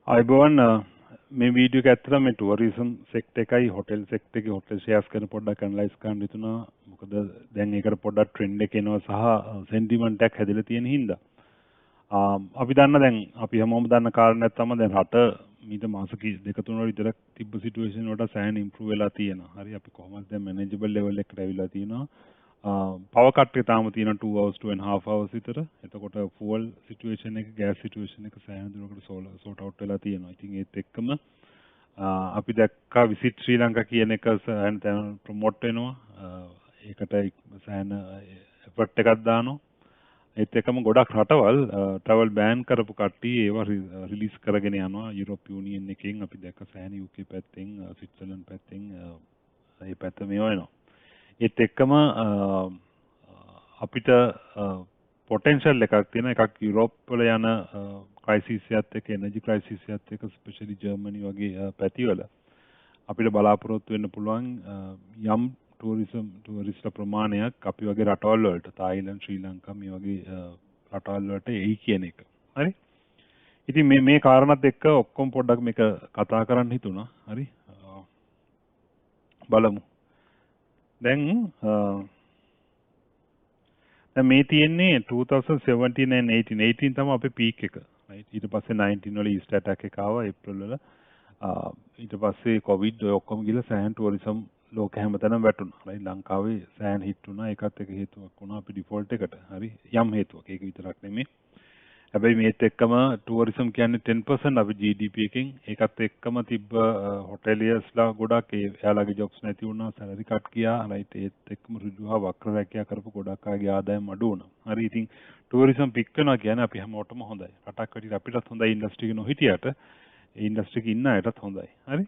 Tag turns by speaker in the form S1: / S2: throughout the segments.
S1: අයිබෝන් මේ වීඩියෝ එක ඇත්තටම මේ ටුවරිසම් සෙක්ටර් එකයි හොටෙල් සෙක්ටර් එකේ හොටෙල් ෂෙයාර්ස් කරන පොඩ්ඩක් ඇනලයිස් කරන්න හිතුණා. මොකද දැන් ඒකට පොඩ්ඩක් ට්‍රෙන්ඩ් එක එනවා සහ සෙන්ටිමන්ට් එකක් හැදිලා තියෙන හින්දා. අපි දන්න දැන් අපි හැමෝම දන්න කාරණයක් තමයි දැන් රට මීට මාස දෙක තුන විතර තිබ්බ සිටුේෂන් වලට සෑහෙන ඉම්ප්‍රූව් වෙලා තියෙනවා. හරි අපි කොහොමද දැන් මැනේජබල් ලෙවල් එකකට ඇවිල්ලා තියෙනවා. පවර් කට් එක තාම තියෙන 2 hours 2.5 hours විතර. එතකොට ෆුවල් සිටුේෂන් එක ගෑස් සිටුේෂන් එක සෑහෙන දුරකට සෝට් අවුට් වෙලා තියෙනවා. ඉතින් ඒත් එක්කම අපි දැක්කා විසිට් ශ්‍රී ලංකා කියන එක සෑහෙන ප්‍රොමෝට් වෙනවා. ඒකට සෑහෙන එෆර්ට් එකක් දානවා. ඒත් එක්කම ගොඩක් රටවල් ට්‍රැවල් බෑන් කරපු කට්ටිය ඒවා රිලීස් කරගෙන යනවා. යුරෝප් යුනියන් එකෙන් අපි දැක්ක සෑහෙන UK පැත්තෙන් ස්විට්සර්ලන්ඩ් පැත්තෙන් ඒ පැත්ත මේවා එනවා. ඒත් එක්කම අපිට පොටෙන්ෂල් එකක් තියෙන එකක් යුරෝප් වල යන ක්‍රයිසිස් එකත් එක්ක එනර්ජි ක්‍රයිසිස් එකත් එක්ක ස්පෙෂලි ජර්මනි වගේ පැතිවල අපිට බලාපොරොත්තු වෙන්න පුළුවන් යම් ටූරිස්ට් ප්‍රමාණයක් අපි වගේ රටවල් වලට තායිලන්ත ශ්‍රී ලංකා මේ වගේ රටවල් වලට එයි කියන එක. හරි. ඉතින් මේ කාරණාත් එක්ක ඔක්කොම පොඩ්ඩක් මේක කතා කරන්න හිතුණා. හරි. බලමු. දැන් මේ තියෙන්නේ 2017 and 18 තමයි අපේ පීක් එක. right. ඊට පස්සේ 19 වල ඊස්ටර් ඇටැක් එක ආවා ඒප්‍රිල් වල. ඊට පස්සේ කොවිඩ් ඔය ඔක්කොම ගිහලා සෑහෙන ටුවරිසම් ලෝක හැමතැනම වැටුණා. right. ලංකාවේ සෑහෙන හිට් වුණා. ඒකත් එක හේතුවක් වුණා අපි ඩිෆෝල්ට් එකට. හරි. යම් හේතුවක්. ඒක විතරක් නෙමෙයි. හැබැයි මේත් එක්කම ටුවරිසම් කියන්නේ 10% අපි GDP එකෙන් ඒකත් එක්කම තිබ්බ හොටෙලියර්ස්ලා ගොඩක් එයාලගේ ජොබ්ස් නැති වුණා සැලරි කට් ගියා රයිට් ඒත් එක්කම ඍජුව වක්‍ර රැකියා කරපු ගොඩක් අයගේ ආදායම් අඩු වුණා. හරි ඉතින් ටුවරිසම් පික් වෙනවා කියන්නේ අපි හැමෝටම හොඳයි. රටක් විදිහට අපිටත් හොඳයි ඉන්ඩස්ට්‍රි එක නොහිටියට ඒ ඉන්ඩස්ට්‍රි එකේ ඉන්න අයටත් හොඳයි. හරි.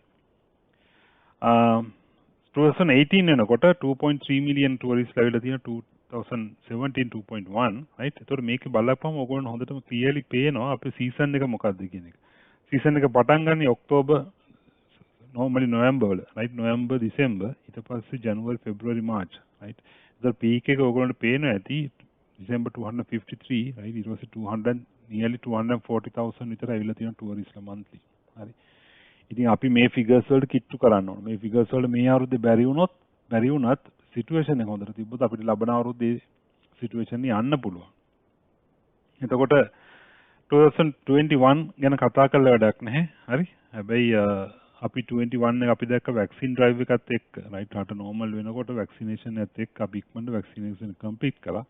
S1: 2018 වෙනකොට 2.3 million tourists ලැබිලා තියෙන 2017 2.1 right. ඒතකොට මේකේ බලපුවම ඔයගොල්ලෝ හොඳටම ක්ලියර්ලි පේනවා අපේ සීසන් එක මොකක්ද කියන එක. සීසන් එක පටන් ගන්නේ ඔක්තෝබර් normally නොවැම්බර් වල right. නොවැම්බර් දෙසැම්බර් ඊට පස්සේ ජනවාරි පෙබ්‍රුවරි මාර්ච් right. ඒතකොට පීක් එක ඔයගොල්ලන්ට පේනවා ඇති December 253 right. ඊට පස්සේ 200 nearly 240,000 විතර ඇවිල්ලා තියෙන ටුවරිස්ට්ලා monthly. හරි. ඉතින් අපි මේ ෆිගර්ස් වලට කිට්ටු කරන්න ඕනේ. මේ ෆිගර්ස් වල මේ අවුරුද්දේ බැරි වුණත් සිටුේෂන් එක හොඳට තිබ්බොත් අපිට ලබන අවුරුද්දේ සිටුේෂන් එක යන්න පුළුවන්. එතකොට 2021 ගැන කතා කරලා වැඩක් නැහැ. හරි. හැබැයි අපි 21 එක අපි දැක්ක වැක්සින් ඩ්‍රයිව් එකත් එක්ක රයිට් රට නෝමල් වෙනකොට වැක්සිනේෂන් එකත් එක්ක අපි ඉක්මනට වැක්සිනේෂන් කම්ප්ලීට් කළා.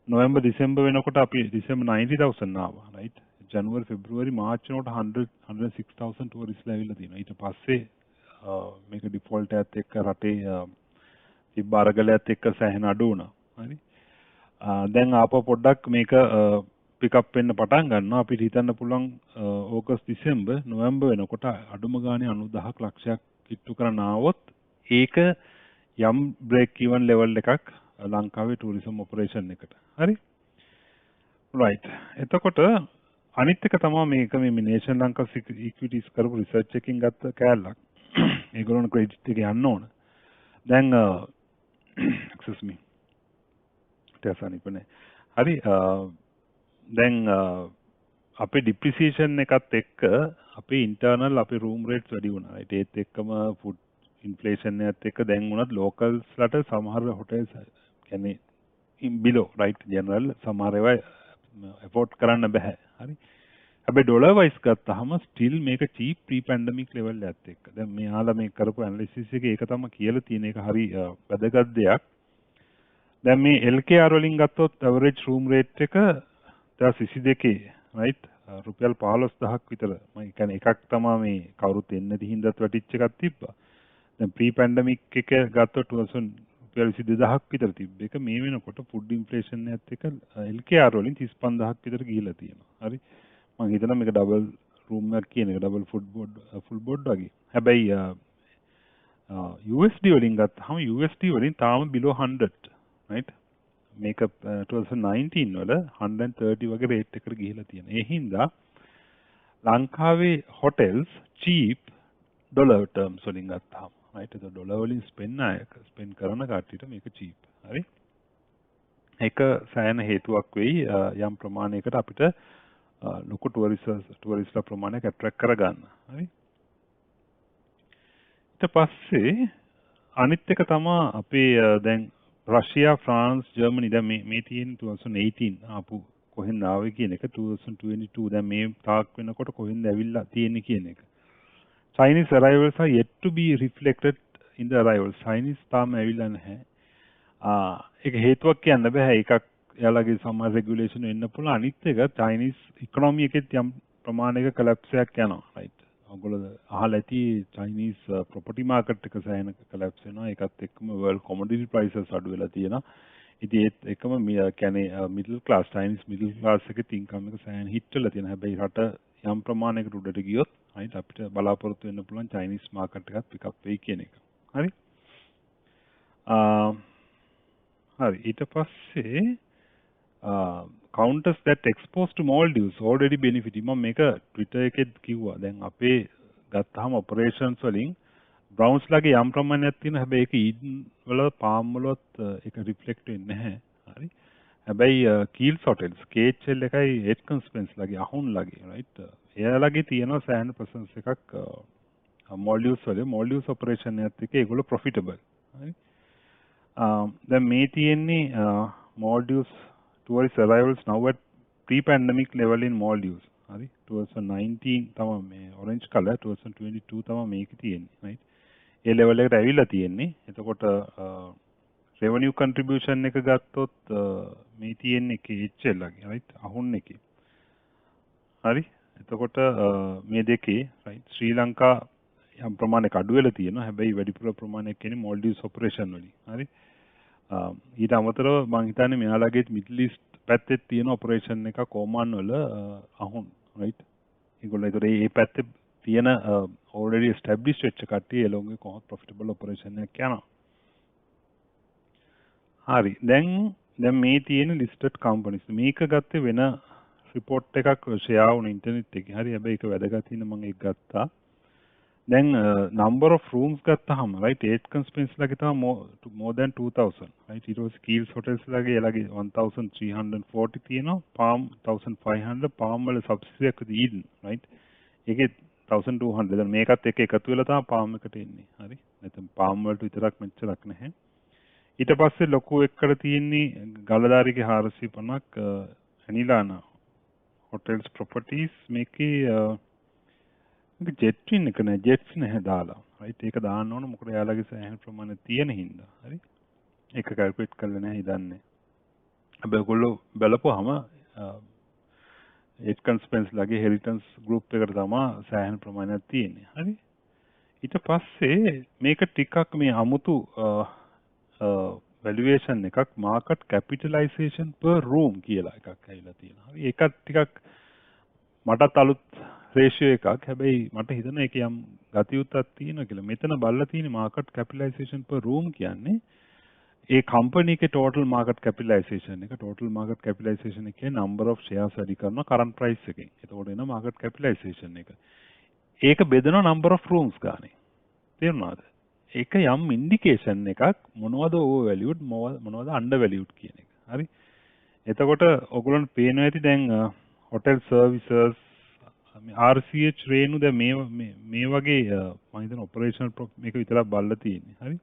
S1: නොවැම්බර් දෙසැම්බර් වෙනකොට අපි දෙසැම්බර් 90000 ආවා රයිට්. ජනවාරි පෙබ්‍රුවරි මාර්ච් වෙනකොට 106,000 ටුවරිස්ට්ලා ඇවිල්ලා තියෙනවා. ඊට පස්සේ මේක ඩිෆෝල්ට් එකත් එක්ක රටේ තිබ්බ අරගලයත් එක්ක සෑහෙන අඩු වුණා. හරි. දැන් ආපහු පොඩ්ඩක් මේක පිකප් වෙන්න පටන් ගන්නවා. අපිට හිතන්න පුළුවන් ඕගස්ට් දෙසැම්බර් නොවැම්බර් වෙනකොට අඩුම ගානේ 90,000ක් ලක්ෂයක් කිට්ටු කරන්න ආවොත් ඒක යම් බ්‍රේක් ඉවන් ලෙවල් එකක් ලංකාවේ ටුරිසම් ඔපරේෂන් එකට. හරි. right. එතකොට අනිත් එක තමයි මේක මේ නේෂන් ලංකා ඉක්විටිස් කරපු රිසර්ච් එකකින් ගත්ත කෑල්ලක්. ඒගොල්ලෝ ක්‍රෙඩිට් එක යන්න ඕන. දැන් excuse me. තේසනිපනේ. හරි. දැන් අපේ ඩිප්‍රිසියේෂන් එකත් එක්ක අපේ ඉන්ටර්නල් අපේ රූම් රේට්ස් වැඩි වුණා. ඒත් එක්කම ෆුඩ් ඉන්ෆ්ලේෂන් එකත් එක්ක දැන් උනත් ලෝකල්ස්ලට සමහර හොටෙල්ස් කියන්නේ බිලෝ රයිට් ජනරල් සමහර ඒවා එෆෝඩ් කරන්න බෑ. හරි. හැබැයි ඩොලර් වයිස් ගත්තාම ස්ටිල් මේක චීප් ප්‍රී පැන්ඩමික් ලෙවල් එකත් එක්ක. දැන් මෙයාලා මේ කරපු ඇනලිසිස් එකේ ඒක තමයි කියලා තියෙන එක හරි වැදගත් දෙයක්. දැන් මේ LKR වලින් ගත්තොත් ඇවරේජ් රූම් රේට් එක 2022 රයිට් රුපියල් 15000ක් විතර. මම කියන්නේ එකක් තමයි මේ කවුරුත් එන්නේ නැති හින්දාත් වැටිච්ච එකක් තිබ්බා. දැන් ප්‍රී පැන්ඩමික් එක ගත්තොත් 2000 රුපියල් 22000ක් විතර තිබ්බ එක මේ වෙනකොට ෆුඩ් ඉන්ෆ්ලේෂන් එකත් එක්ක LKR වලින් 35000ක් විතර ගිහිලා තියෙනවා. හරි. මම හිතනවා මේක ඩබල් රූම් එකක් කියන එක ඩබල් ෆුල් බෝඩ් වගේ. හැබැයි USD වලින් ගත්තාම USD වලින් තාම below 100 right. මේක 2019 වල 130 වගේ රේට් එකකට ගිහිලා තියෙනවා. ඒ හින්දා ලංකාවේ හොටෙල්ස් cheap ඩොලර් ටර්ම්ස් වලින් ගත්තාම right. ඒක ඩොලර් වලින් ස්පෙන්ඩ් කරන කට්ටියට මේක cheap. හරි. ඒක සෑහෙන හේතුවක් වෙයි යම් ප්‍රමාණයකට අපිට ලොකු ටුවරිස්ට්ලා ප්‍රමාණයක් ඇට්‍රැක්ට් කරගන්න. හරි. ඊට පස්සේ අනිත් එක තමයි අපේ දැන් රෂ්‍යා, ෆ්‍රාන්ස්, ජර්මනි දැන් මේ තියෙන 2018 ආපු කොහෙන්ද ආවේ කියන එක 2022 දැන් මේ තාක් වෙනකොට කොහෙන්ද ඇවිල්ලා තියෙන්නේ කියන එක. Chinese arrivals are yet to be reflected in the arrivals. Chinese තාම ඇවිල්ලා නැහැ. ඒක හේතුවක් කියන්න බෑ. එකක් එයාලගේ සමහර රෙගුලේෂන් වෙන්න පුළුවන්. අනිත් එක Chinese economy එකෙත් යම් ප්‍රමාණයක collapse එකක් යනවා. right. ඔයගොල්ලෝ අහලා ඇති Chinese property market එක සෑහෙන collapse වෙනවා. ඒකත් එක්කම world commodity prices අඩු වෙලා තියෙනවා. ඉතින් ඒත් එකම කියන්නේ middle class Chinese middle class එකේ income එක සෑහෙන hit වෙලා තියෙනවා. හැබැයි රට යම් ප්‍රමාණයකට උඩට ගියොත් right අපිට බලාපොරොත්තු වෙන්න පුළුවන් Chinese market එකත් pick up වෙයි කියන එක. හරි. හරි ඊට පස්සේ counters that exposed to Maldives already benefit. මම මේක Twitter එකෙත් කිව්වා. දැන් අපේ ගත්තාම operations වලින් Browns ලගේ යම් ප්‍රමාණයක් තියෙන හැබැයි ඒක ඊඩන් වල palm වලත් ඒක රිෆ්ලෙක්ට් වෙන්නේ නැහැ. හරි. හැබැයි Keels Hotels, KHL එකයි Edkins ලගේ අහුන් ලගේ right. එයාලගේ තියෙනවා සෑහෙන presence එකක් Maldives වල. Maldives operation එකත් එක්ක ඒගොල්ලෝ profitable. හරි. දැන් මේ තියෙන්නේ Maldives tourist arrivals now at pre-pandemic level in Maldives. හරි 2019 තමයි මේ orange color 2022 තමයි මේක තියෙන්නේ right. ඒ level එකට ඇවිල්ලා තියෙන්නේ. එතකොට revenue contribution එක ගත්තොත් මේ තියෙන්නේ KHL ලගේ right අහුන් එකේ. හරි. එතකොට මේ දෙකේ right ශ්‍රී ලංකා යම් ප්‍රමාණයක අඩු වෙලා තියෙනවා. හැබැයි වැඩිපුර ප්‍රමාණයක් කියන්නේ Maldives operation වලින්. හරි. ඊට අමතරව මම හිතන්නේ මෙයාලගේ මිඩල් ඊස්ට් පැත්තේ තියෙන ඔපරේෂන් එක ඕමාන් වල අහුන් right. ඒගොල්ලෝ ඒතර මේ පැත්තේ තියෙන already established වෙච්ච කට්ටිය එළවගේ කොහොමද profitable operation එකක් යනවා. හරි. දැන් මේ තියෙන listed companies මේක ගත්තේ වෙන report එකක් share වුණ internet එකේ. හරි. හැබැයි ඒක වැදගත් හින්දා මම ඒක ගත්තා. දැන් number of rooms ගත්තාම right 8 conspiracy ලගේ තමයි more than 2000 right ඊට පස්සේ Keels Hotels ලගේ 1340 තියෙනවා Palm 1500 Palm වල subsidiary එකද Eden right ඒකේ 1200 දැන් මේකත් එක්ක එකතු වෙලා තමයි Palm එකට එන්නේ හරි නැත්නම් Palm වලට විතරක් මෙච්චරක් නැහැ ඊට පස්සේ ලොකු එකට තියෙන්නේ ගලදාරිගේ 450ක් ඇනිලානා hotels properties මේකේ ජෙට්වින් එක නෑ ජෙට්ස් නැහැ දාලා right ඒක දාන්න ඕන මොකද එයාලගේ සෑහෙන ප්‍රමාණයක් තියෙන හින්දා හරි ඒක කැල්කුලේට් කරලා නැහැ හිතන්නේ හැබැයි ඔයගොල්ලෝ බලපුවාම එඩ්කන්ස්පෙන්ස් ලගේ හෙරිටන්ස් ගෲප් එකට තමයි සෑහෙන ප්‍රමාණයක් තියෙන්නේ හරි ඊට පස්සේ මේක ටිකක් මේ අමුතු valuation එකක් market capitalization per room කියලා එකක් ඇවිල්ලා තියෙනවා හරි ඒකත් ටිකක් මටත් අලුත් රේෂියෝ එකක් හැබැයි මට හිතෙනවා ඒක යම් ගතියුත්තක් තියෙනවා කියලා. මෙතන බලලා තියෙන market capitalization per room කියන්නේ ඒ company එකේ total market capitalization එක total market capitalization එක කියන්නේ number of shares වැඩි කරන current price එකෙන්. එතකොට එන market capitalization එක. ඒක බෙදෙනවා number of rooms ගානේ. තේරුණාද? ඒක යම් indication එකක් මොනවද overvalued මොනවද undervalued කියන එක. හරි? එතකොට ඔයගොල්ලන්ට පේනවා ඇති දැන් hotel services RCH රේනු දැන් මේ වගේ මම හිතන ඔපරේෂනල් මේක විතරක් බලලා තියෙන්නේ. හරි.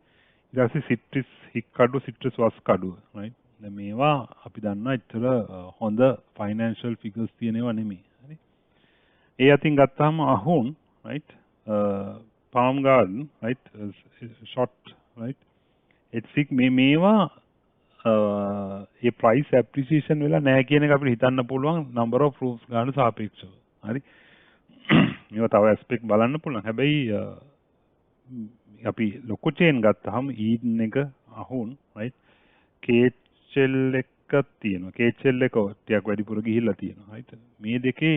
S1: ඊට පස්සේ සිට්‍රස් හික් කඩුව සිට්‍රස් වස් කඩුව. right. දැන් මේවා අපි දන්නා ඇත්තට හොඳ ෆයිනෑන්ෂල් ෆිගර්ස් තියෙනවා නෙමෙයි. හරි. ඒ අතින් ගත්තාම අහුන් right palm garden right short right එත්සික් මේවා ඒ price appreciation වෙලා නැහැ කියන එක අපිට හිතන්න පුළුවන් number of rooms ගන්න සාපේක්ෂව. හරි. මේවා තව aspect බලන්න පුළුවන්. හැබැයි අපි ලොකු chain ගත්තාම ඊඩන් එක අහුන් right KHL එකක් තියෙනවා. KHL එක ටිකක් වැඩිපුර ගිහිල්ලා තියෙනවා. right. මේ දෙකේ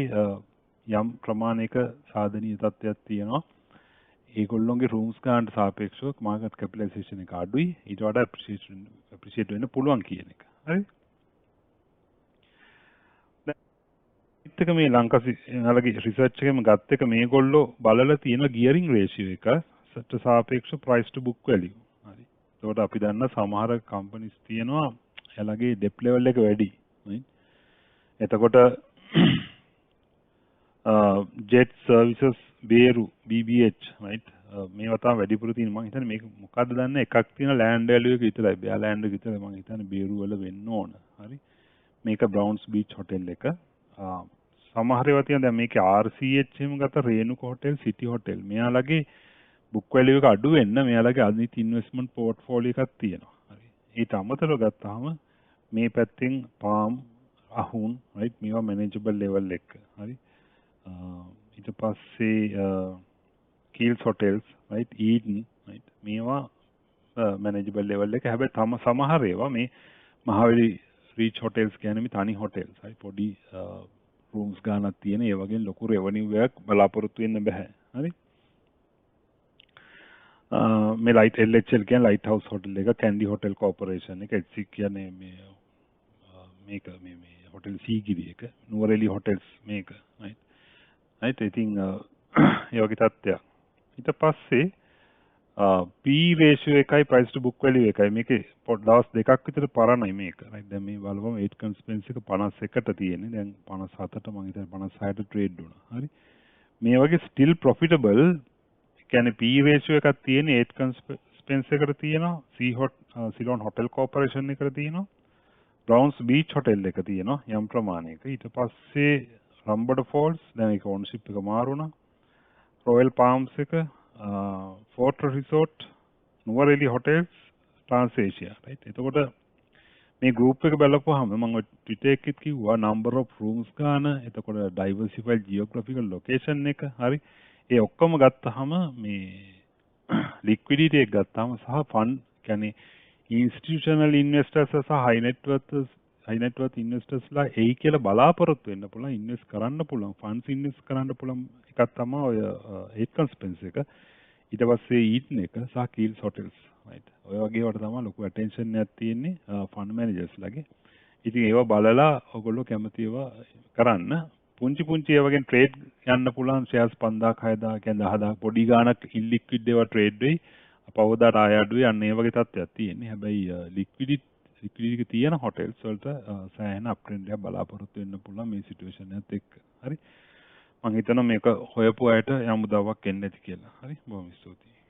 S1: යම් ප්‍රමාණයක සාධනීය තත්ත්වයක් තියෙනවා. ඒගොල්ලොන්ගේ rooms ගන්නට සාපේක්ෂව market capitalization එක අඩුයි. ඊට වඩා appreciate වෙන්න පුළුවන් කියන එක. හරි. ඒක මේ ලංකාවේ රිසර්ච් එකෙම ගත්ත එක මේගොල්ලෝ බලලා තියෙන gearing ratio එකට සාපේක්ෂව price to book value. හරි. ඒකට අපි දන්න සමහර companies තියෙනවා එයාලගේ debt level එක වැඩි. right. එතකොට jet services බේරු BBH right මේවා තමයි වැඩිපුර තියෙන මම හිතන්නේ මේක මොකද්ද දන්නේ එකක් තියෙන land value එක විතරයි බෑ land එක විතරයි මම හිතන්නේ බේරු වල වෙන්න ඕන හරි මේක බ්‍රවුන්ස් බීච් හොටෙල් එක සමහර ඒවා තියෙන දැන් මේකේ RCH එහෙම ගත්ත රේණුක හොටෙල් සිටි හොටෙල් මෙයාලගේ බුක් වැලියු එක අඩු වෙන්න මෙයාලගේ අනිත් ඉන්වෙස්ට්මන්ට් පෝර්ට්ෆෝලියෝ එකක් තියෙනවා හරි ඊට අමතරව ගත්තාම මේ පැත්තෙන් පාම් අහුන් right මේවා මැනේජබල් ලෙවල් එක හරි ඊට පස්සේ Keells hotels right Eden right මේවා මැනේජබල් ලෙවල් එක හැබැයි තම සමහර ඒවා මේ මහවැලි රීච් හොටෙල්ස් කියන්නේ මේ තනි හොටෙල්ස් right පොඩි රූම්ස් ගානක් තියෙන ඒ වගේ ලොකු රෙවෙනියු එකක් බලාපොරොත්තු වෙන්න බෑ හරි මේ ලයිට් LHL කියන්නේ ලයිට් හවුස් හොටෙල් එක කැන්ඩි හොටෙල් කෝපරේෂන් එක HC කියන්නේ මේක මේ හොටෙල් සීගිරි එක නුවරඑළිය හොටෙල්ස් මේක right right ඉතින් ඒ වගේ තත්ත්වයක් ඊට පස්සේ P ratio එකයි price to book value එකයි මේකේ දවස් දෙකක් විතර පරණයි මේක right දැන් මේ බලපුවම 8 conspens එක 51ට තියෙන්නේ දැන් 57ට මම හිතන්නේ 56ට ට්‍රේඩ් වුණා හරි මේ වගේ still profitable කියන්නේ P ratio එකක් තියෙන 8 conspens එකට තියෙනවා Ceylon Hotel Corporation එකට තියෙනවා බ්‍රවුන්ස් බීච් හොටෙල් එක තියෙනවා යම් ප්‍රමාණයක ඊට පස්සේ රම්බඩ ෆෝල්ස් දැන් ඒක ඕනර්ෂිප් එක මාරුණා රොයල් පාම්ස් එක ෆෝර්ට් රිසෝට් නුවරඑළිය හොටෙල්ස් ට්‍රාන්ස්ඒෂියා රයිට් එතකොට මේ ගෲප් එක බලපුවාම මම ට්විටර් එකෙත් කිව්වා number of rooms ගාන එතකොට diversified geographical location එක හරි ඒ ඔක්කොම ගත්තාම මේ liquidity එක ගත්තාම සහ fund කියන්නේ institutional investors සහ high net worth investors ලා එයි කියලා බලාපොරොත්තු වෙන්න පුළුවන් ඉන්වෙස්ට් කරන්න පුළුවන් funds ඉන්වෙස්ට් කරන්න පුළුවන් එකක් තමයි ඔය 8 conspens එක ඊට පස්සේ ඊටන් එක සහ කීල්ස් හොටෙල්ස් right ඔය වගේ වට තමයි ලොකු attention එකක් තියෙන්නේ fund managers ලගේ ඉතින් ඒවා බලලා ඔයගොල්ලෝ කැමති ඒවා කරන්න පුංචි ඒවා වගේ ට්‍රේඩ් යන්න පුළුවන් shares 5000 6000 කියන්නේ 10000 පොඩි ගාණක් illiquid ඒවා ට්‍රේඩ් වෙයි පවදාට ආය අඩුවේ අන්න ඒ වගේ තත්ත්වයක් තියෙන්නේ. හැබැයි ලික්විඩිටි එක තියෙන හොටෙල්ස් වලට සෑහෙන අප්ට්‍රෙන්ඩ් එකක් බලාපොරොත්තු වෙන්න පුළුවන් මේ සිටුේෂන් එකත් එක්ක. හරි. මම හිතනවා මේක හොයපු අයට යම් උදව්වක් එන්න ඇති කියලා. හරි. බොහොම ස්තුතියි.